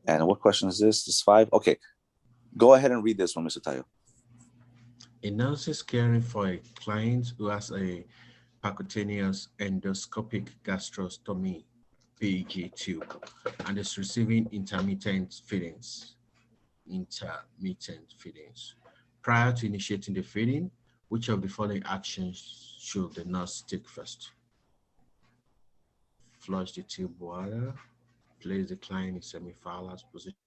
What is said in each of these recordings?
And what question is this? This is 5. Okay. Go ahead and read this one, Mr. Tayo. A nurse is caring for a client who has a percutaneous endoscopic gastrostomy PEG tube and is receiving intermittent feedings. Prior to initiating the feeding, which of the following actions should the nurse take first? Flush the tube water, place the client in semi-Fowler's position.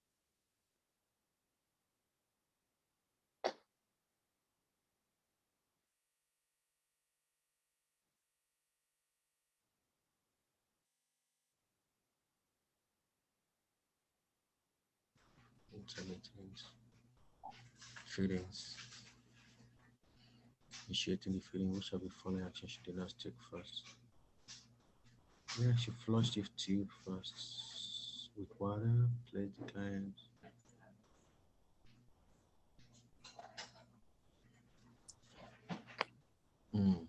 Intermittent feedings. Initiating the feeding, which of the following actions should the nurse take first? Yeah, she flushed the tube first with water, place the client. Mm.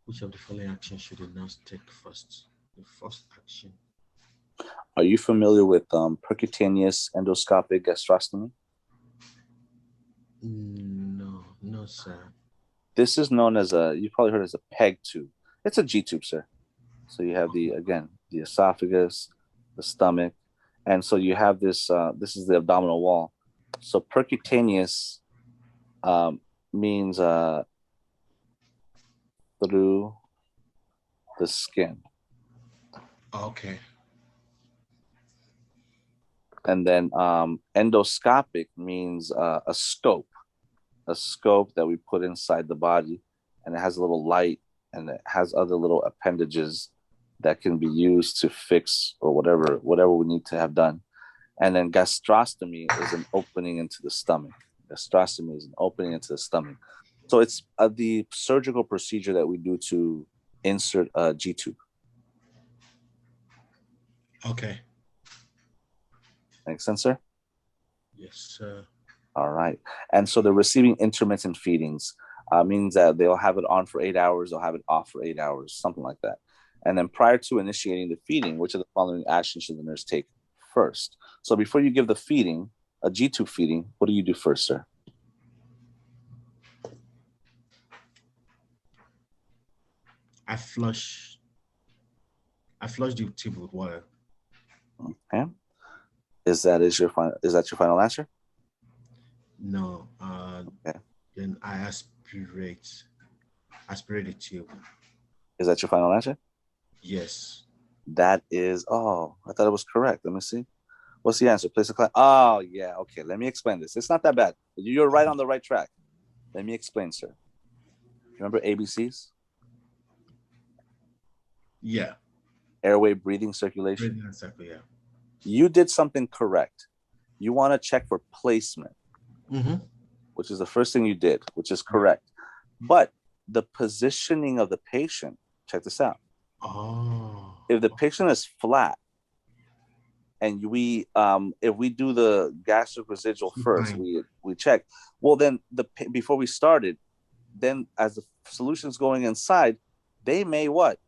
Which of the following actions should the nurse take first? The first action. Are you familiar with percutaneous endoscopic gastrostomy? No, sir. This is known as you probably heard as a PEG tube. It's a G tube, sir. So you have the esophagus, the stomach, and so you have this. This is the abdominal wall. So percutaneous means through the skin. Okay. And then endoscopic means a scope that we put inside the body, and it has a little light, and it has other little appendages that can be used to fix or whatever we need to have done. And then gastrostomy is an opening into the stomach. Gastrostomy is an opening into the stomach. So it's the surgical procedure that we do to insert a G tube. Okay. Makes sense, sir? Yes, sir. All right. And so the receiving intermittent feedings means that they'll have it on for 8 hours, they'll have it off for 8 hours, something like that. And then prior to initiating the feeding, which of the following actions should the nurse take first? So before you give the feeding, a G tube feeding, what do you do first, sir? I flush the tube with water. Okay. Is that your final answer? No. Okay. Then I aspirate the tube. Is that your final answer? Yes. That is, I thought it was correct. Let me see. What's the answer? Place the client. Oh, yeah. Okay. Let me explain this. It's not that bad. You're right on the right track. Let me explain, sir. Remember ABCs? Yeah. Airway, breathing, circulation. Breathing, exactly, yeah. You did something correct. You want to check for placement, which is the first thing you did, which is correct. But the positioning of the patient, check this out. Oh. If the patient is flat, and we if we do the gastric residual first, we check. Well, then before we started, then as the solution's going inside, they may what?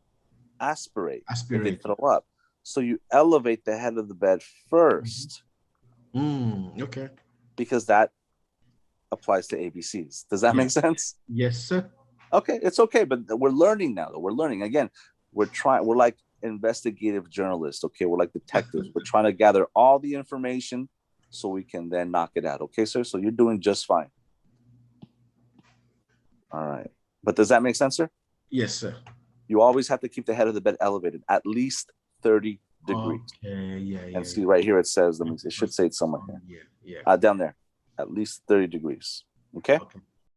Aspirate. If they throw up. So you elevate the head of the bed first. Okay. Because that applies to ABCs. Does that make sense? Yes, sir. Okay, it's okay, but we're learning now. We're learning again. We're like investigative journalists. Okay, we're like detectives. We're trying to gather all the information so we can then knock it out. Okay, sir. So you're doing just fine. All right, but does that make sense, sir? Yes, sir. You always have to keep the head of the bed elevated, at least 30 degrees. Okay, yeah. And see right here, it says, it should say it somewhere here. Yeah. Down there, at least 30 degrees. Okay?